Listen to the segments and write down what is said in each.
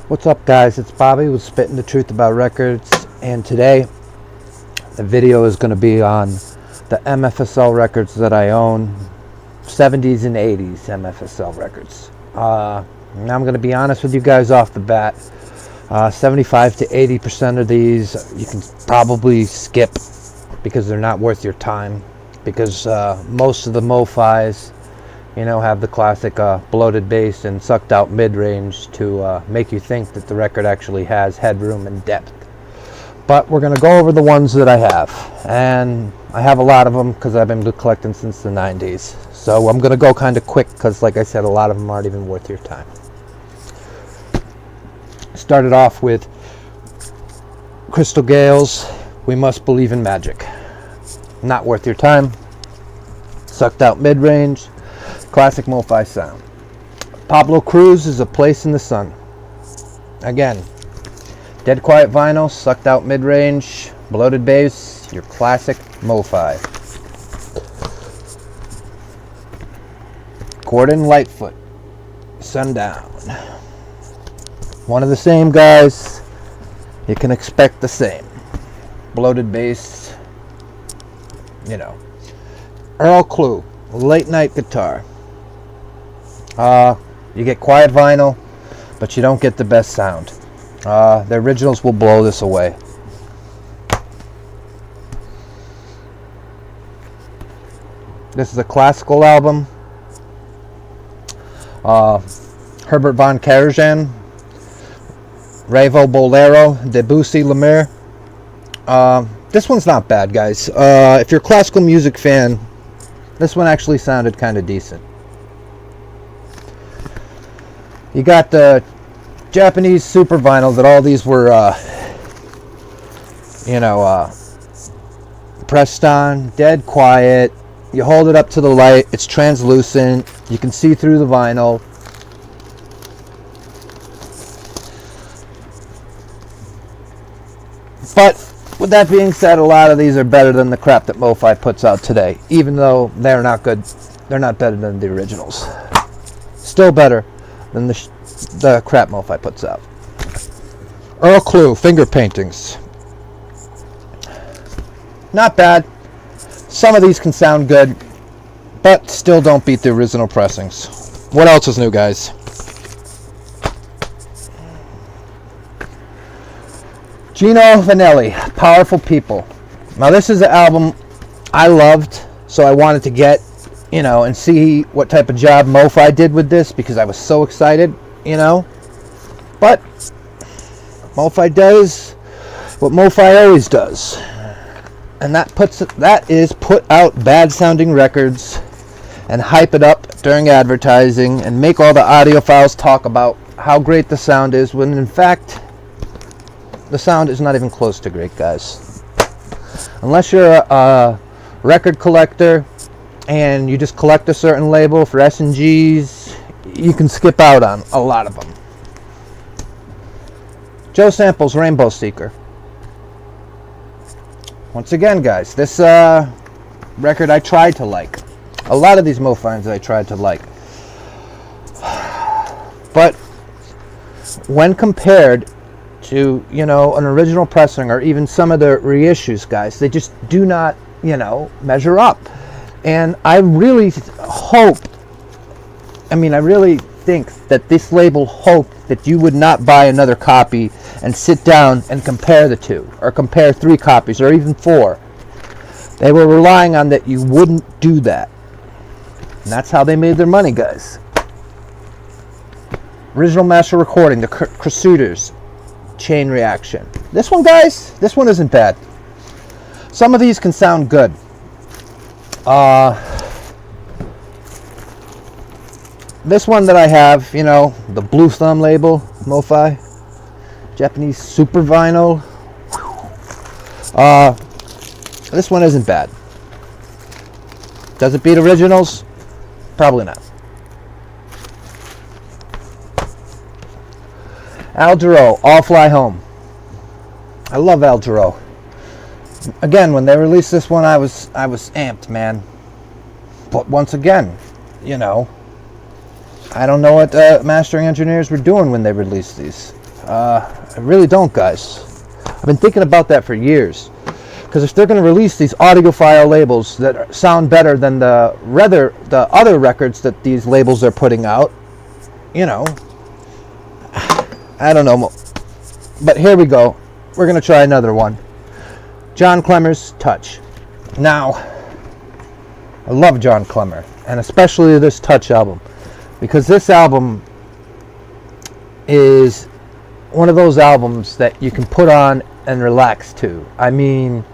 What's up, guys? It's Bobby with Spitting the Truth About Records, and today the video is going to be on the MFSL records that I own, 70s and 80s MFSL records. Now I'm going to be honest with you guys off the bat. 75 to 80% of these you can probably skip because they're not worth your time, because most of the mo-fis, you know, have the classic bloated bass and sucked out mid-range to make you think that the record actually has headroom and depth. But we're going to go over the ones that I have, and I have a lot of them because I've been collecting since the 90s. So I'm going to go kind of quick because, like I said, a lot of them aren't even worth your time. Started off with Crystal Gales, We Must Believe in Magic. Not worth your time. Sucked out mid-range. Classic mo-fi sound. Pablo Cruz is A Place in the Sun. Again, Dead Quiet Vinyl, sucked out mid-range, bloated bass, your classic mo-fi. Gordon Lightfoot, Sundown. One of the same guys, you can expect the same. Bloated bass, you know. Earl Clue, Late Night Guitar. You get quiet vinyl, but you don't get the best sound. The originals will blow this away. This is a classical album. Herbert von Karajan, Revo Bolero, Debussy Lemire. This one's not bad, guys. If you're a classical music fan, this one actually sounded kind of decent. You got the Japanese super vinyl that all these were, pressed on, dead quiet. You hold it up to the light, it's translucent. You can see through the vinyl. But with that being said, a lot of these are better than the crap that MoFi puts out today. Even though they're not good, they're not better than the originals. Still better than the crap MoFi puts out. Earl Clue, Finger Paintings. Not bad. Some of these can sound good, but still don't beat the original pressings. What else is new, guys? Gino Vanelli, Powerful People. Now this is an album I loved, so I wanted to get, and see what type of job MoFi did with this, because I was so excited, But MoFi does what MoFi always does, and that is put out bad sounding records and hype it up during advertising and make all the audiophiles talk about how great the sound is, when in fact the sound is not even close to great, guys. Unless you're a record collector and you just collect a certain label for S&Gs, you can skip out on a lot of them. Joe Sample's Rainbow Seeker. Once again, guys, this record I tried to like. A lot of these MoFis I tried to like. But when compared to, an original pressing or even some of the reissues, guys, they just do not, measure up. And I really think that this label hoped that you would not buy another copy and sit down and compare the two, or compare 3 copies, or even 4. They were relying on that you wouldn't do that. And that's how they made their money, guys. Original master recording, the Crusaders, Chain Reaction. This one, guys, this one isn't bad. Some of these can sound good. This one that I have, the Blue Thumb label, MoFi, Japanese super vinyl. This one isn't bad. Does it beat originals? Probably not. Al Jarreau, All Fly Home. I love Al Jarreau. Again, when they released this one, I was amped, man. But once again, I don't know what mastering engineers were doing when they released these. I really don't, guys. I've been thinking about that for years. Because if they're going to release these audiophile labels that sound better than the other records that these labels are putting out, you know, I don't know. But here we go. We're going to try another one. John Clemmer's Touch. Now, I love John Clemmer, and especially this Touch album, because this album is one of those albums that you can put on and relax to. I mean,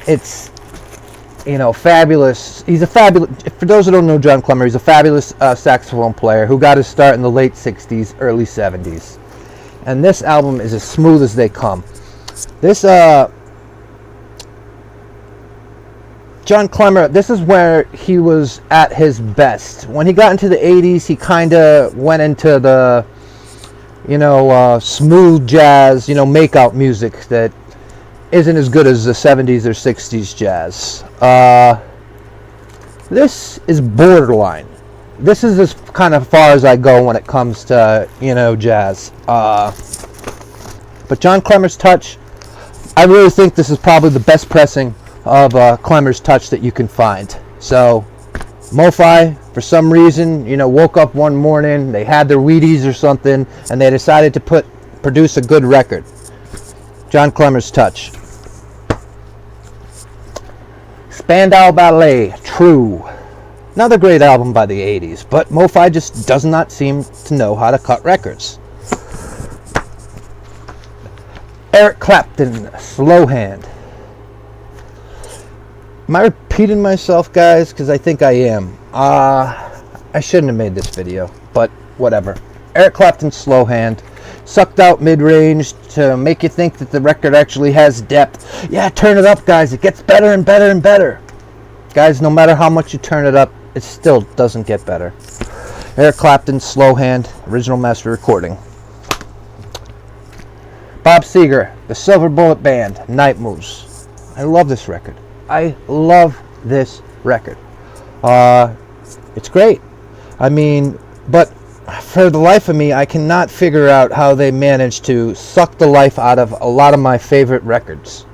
it's, you know, fabulous. He's a fabulous, for those who don't know John Clemmer, he's a fabulous saxophone player who got his start in the late 60s, early 70s. And this album is as smooth as they come. This, John Clemmer, this is where he was at his best. When he got into the 80s, he kind of went into the, you know, smooth jazz, you know, make-out music that isn't as good as the 70s or 60s jazz. This is borderline. This is as kind of far as I go when it comes to, you know, jazz. But John Clemmer's Touch, I really think this is probably the best pressing of Clemmer's Touch that you can find. So, MoFi, for some reason, you know, woke up one morning, they had their Wheaties or something, and they decided to produce a good record. John Clemmer's Touch. Spandau Ballet, True. Another great album by the 80s, but MoFi just does not seem to know how to cut records. Eric Clapton, Slow Hand. Am I repeating myself, guys? Because I think I am. I shouldn't have made this video, but whatever. Eric Clapton, Slow Hand. Sucked out mid-range to make you think that the record actually has depth. Yeah, turn it up, guys. It gets better and better and better. Guys, no matter how much you turn it up, it still doesn't get better. Eric Clapton, Slow Hand, original master recording. Bob Seger, The Silver Bullet Band, Night Moves. I love this record. I love this record. It's great. I mean, but for the life of me, I cannot figure out how they managed to suck the life out of a lot of my favorite records.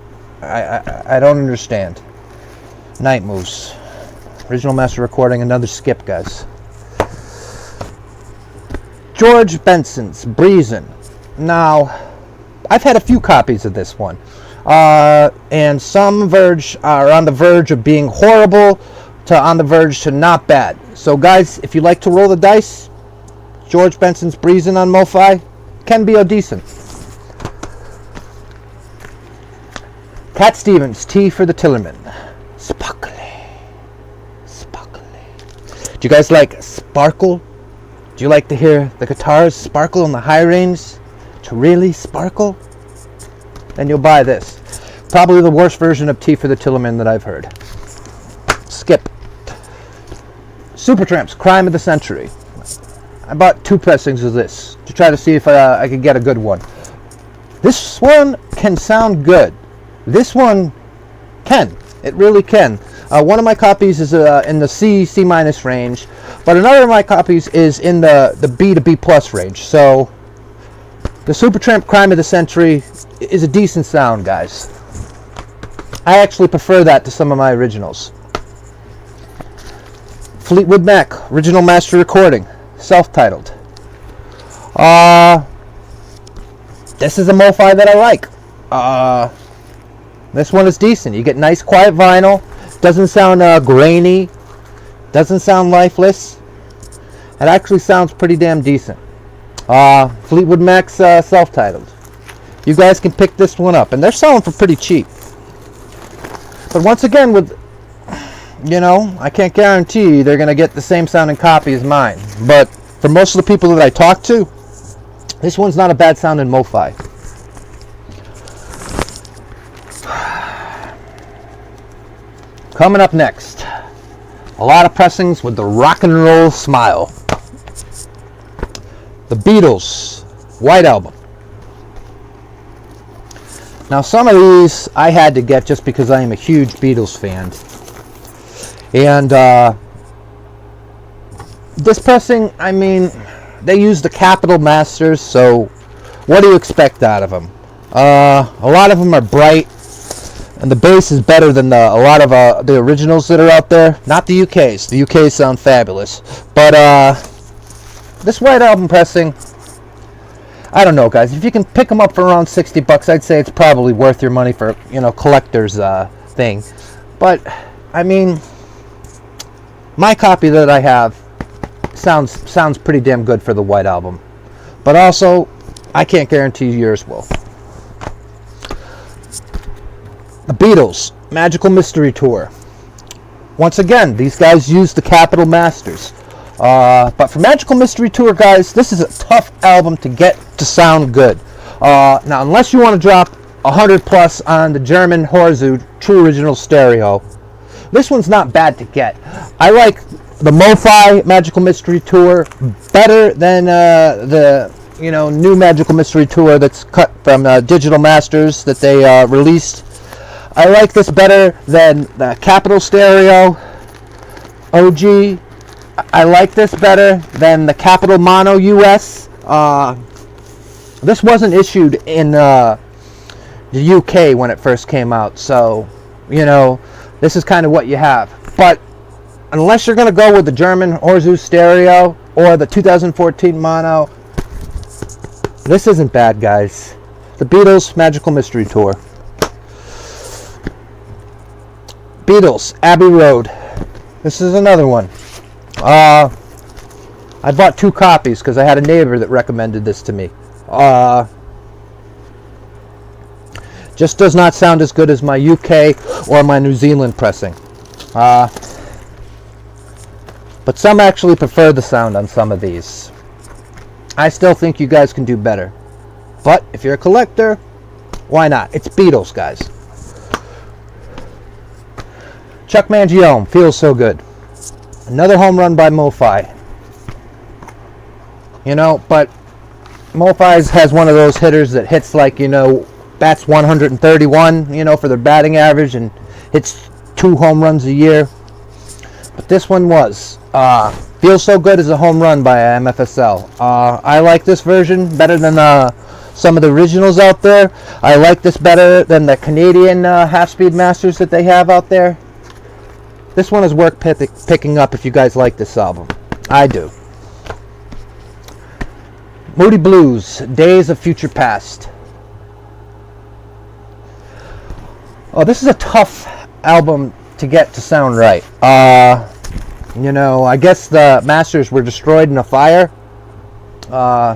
I don't understand. Night Moves. Original master recording, another skip, guys. George Benson's Breezin'. Now, I've had a few copies of this one. And some are on the verge of being horrible to on the verge to not bad. So guys, if you like to roll the dice, George Benson's Breezin' on MoFi can be a decent. Cat Stevens, Tea for the Tillerman. Sparkly. Do you guys like sparkle? Do you like to hear the guitars sparkle in the high range to really sparkle? Then you'll buy this. Probably the worst version of Tea for the Tillerman that I've heard. Skip. Supertramp's Crime of the Century. I bought 2 pressings of this to try to see if I could get a good one. This one can sound good. This one can. It really can. One of my copies is in the C minus range, but another of my copies is in the B to B plus range. So the Supertramp Crime of the Century is a decent sound, guys. I actually prefer that to some of my originals. Fleetwood Mac, original master recording, self-titled. This is a MoFi that I like. This one is decent. You get nice quiet vinyl. Doesn't sound grainy. Doesn't sound lifeless. It actually sounds pretty damn decent. Fleetwood Mac's self-titled. You guys can pick this one up, and they're selling for pretty cheap. But once again, with, you know, I can't guarantee they're going to get the same sounding copy as mine. But for most of the people that I talk to, this one's not a bad sounding MoFi. Coming up next, a lot of pressings with the rock and roll smile. The Beatles, White Album. Now some of these I had to get just because I am a huge Beatles fan. And this pressing, I mean, they use the Capitol Masters, so what do you expect out of them? A lot of them are bright, and the bass is better than a lot of the originals that are out there. Not the UKs. The UKs sound fabulous. But this White Album pressing, I don't know, guys. If you can pick them up for around $60, I'd say it's probably worth your money for, collector's thing. But, I mean, my copy that I have sounds pretty damn good for the White Album. But also, I can't guarantee yours will. The Beatles, Magical Mystery Tour. Once again, these guys use the Capitol Masters. But for Magical Mystery Tour, guys, this is a tough album to get to sound good. Now, unless you want to drop 100 plus on the German Horzu True Original Stereo, this one's not bad to get. I like the MoFi Magical Mystery Tour better than the new Magical Mystery Tour that's cut from Digital Masters that they released. I like this better than the Capitol Stereo OG. I like this better than the Capitol Mono US. This wasn't issued in the UK when it first came out, so this is kind of what you have. But unless you're going to go with the German Horzu Stereo or the 2014 Mono, this isn't bad, guys. The Beatles Magical Mystery Tour. Beatles Abbey Road. This is another one. I bought 2 copies because I had a neighbor that recommended this to me. Just does not sound as good as my UK or my New Zealand pressing. But some actually prefer the sound on some of these. I still think you guys can do better. But if you're a collector, why not? It's Beatles, guys. Chuck Mangione, Feels So Good. Another home run by MoFi. But MoFi has one of those hitters that hits like, bats 131, for their batting average and hits 2 home runs a year. But this one was. Feels So Good is a home run by MFSL. I like this version better than some of the originals out there. I like this better than the Canadian half-speed masters that they have out there. This one is worth picking up if you guys like this album. I do. Moody Blues, Days of Future Past. Oh, this is a tough album to get to sound right. I guess the masters were destroyed in a fire,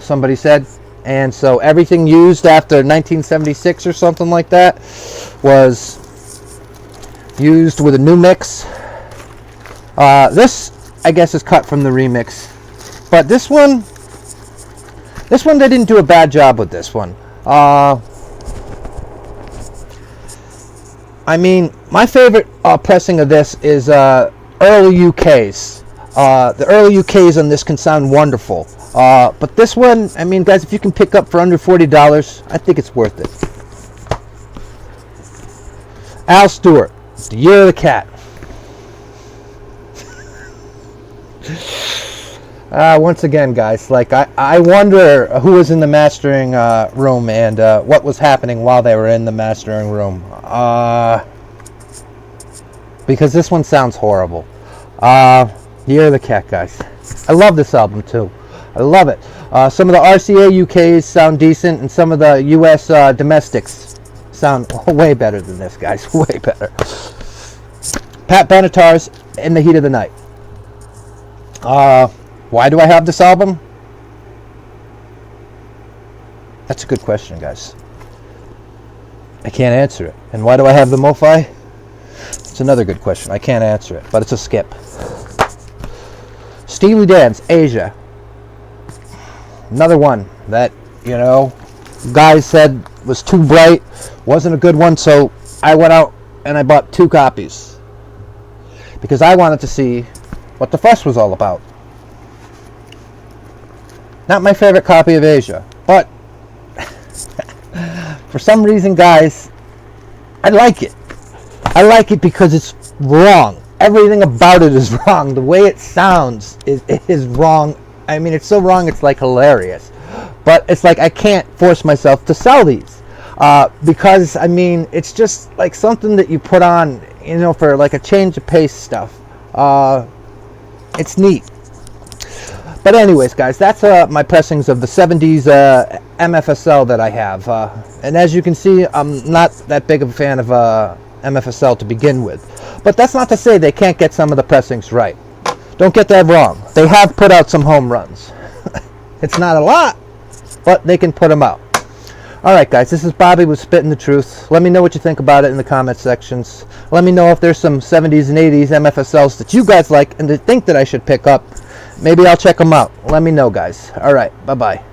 somebody said. And so everything used after 1976 or something like that was used with a new mix. This, I guess, is cut from the remix. But this one they didn't do a bad job with this one. I mean, my favorite pressing of this is early UKs. The early UKs on this can sound wonderful. But this one, I mean, guys, if you can pick up for under $40, I think it's worth it. Al Stewart, The Year of the Cat. Once again, guys, like I wonder who was in the mastering room and what was happening while they were in the mastering room. Because this one sounds horrible. Year of the Cat, guys. I love this album too. I love it. Some of the RCA UKs sound decent, and some of the US domestics sound way better than this, guys. Way better. Pat Benatar's In the Heat of the Night. Why do I have this album? That's a good question, guys. I can't answer it. And why do I have the MoFi? It's another good question. I can't answer it, but it's a skip. Steely Dan's Asia. Another one that, guys said was too bright, wasn't a good one, so I went out and I bought 2 copies. Because I wanted to see what the fuss was all about. Not my favorite copy of Asia, but for some reason, guys, I like it. I like it because it's wrong. Everything about it is wrong. The way it sounds is wrong. I mean, it's so wrong, it's like hilarious. But it's like I can't force myself to sell these because I mean it's just like something that you put on, you know, for like a change of pace stuff. It's neat. But anyways, guys, that's my pressings of the 70s MFSL that I have. And as you can see, I'm not that big of a fan of MFSL to begin with. But that's not to say they can't get some of the pressings right. Don't get that wrong. They have put out some home runs. It's not a lot, but they can put them out. Alright guys, this is Bobby with Spitting the Truth. Let me know what you think about it in the comment sections. Let me know if there's some 70s and 80s MFSLs that you guys like and that think that I should pick up. Maybe I'll check them out. Let me know, guys. Alright, bye-bye.